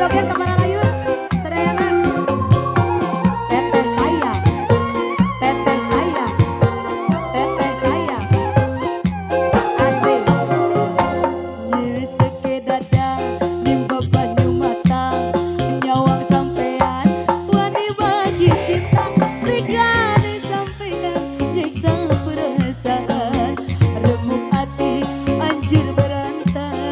joget kemana lagi Mas? Sadayana. Teteh sayang, teteh sayang, teteh sayang. Asik. Nyeseke dada, nimba banyu mata, nyawang sampean, wani bagi cinta, regane sampean, nyiksa perasaan, remuk hati, anjir berantakan.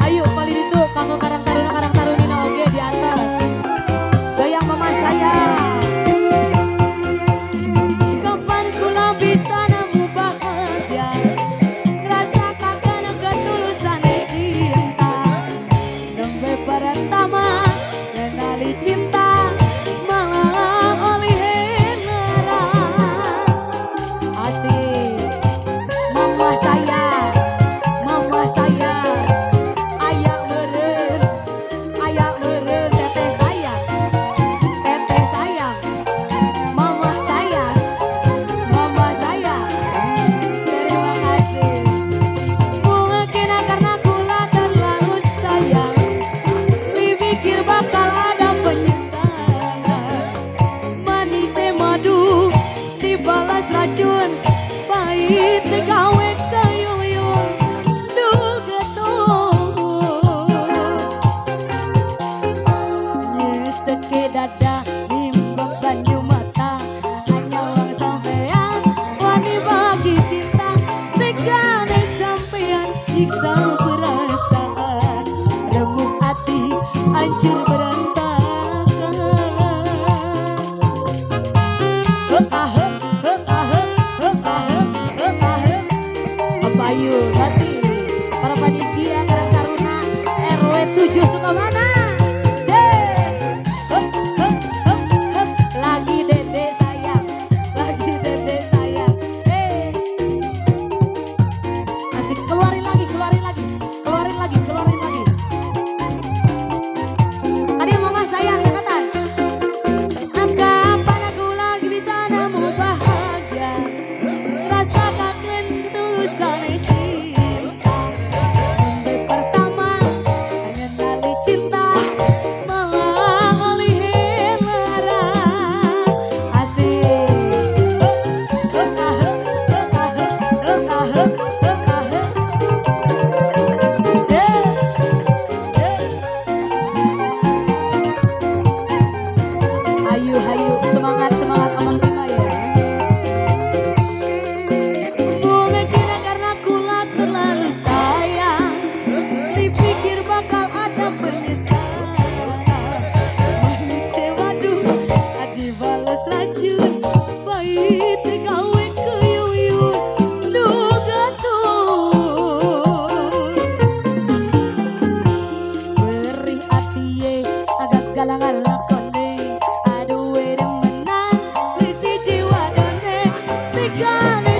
Ayo paling itu kanggo karang taruna na oge di atas. Goyang mama saya. Kapan kula bisa nemu bahagia, rasa kagak ketulusan cinta. Nembe pertama kenali cinta, malah oleh ngarang. Asik. Mama saya, ayak meureun, teteh sayang, mama sayang, terima kasih. Mungkin karena kula terlalu sayang, dipikir bakal ada penyesalan. Manis madu dibalas racun, pahit gawe kayuyung, duh getun. Nyeseke dada, nimba banyu mata, nyawang sampean, wani bagi cinta, regane sampean, nyiksa perasaan, remuk hati, hancur berantakan. Bayu, kasih para panitia Karang Taruna RW 7 Sukamana. Lagi dede sayang, asik, keluarin lagi. Tadi mama sayang ya katan. Kapan aku lagi bisa nemu bahagia, rasa kangen tulusan cinta. Nembe pertama kenali cinta, malah oleh larang. Asik. Hayu, semangat aman prima ya. Mungkin karena kula terlalu sayang, dipikir bakal ada penyesalan. Manis waduh, dibalas racun, pahit gawe kuyuyun, duh getun. Perih hati ye, agak galangan lakone, aduh demenan, lisi jiwa done, tegane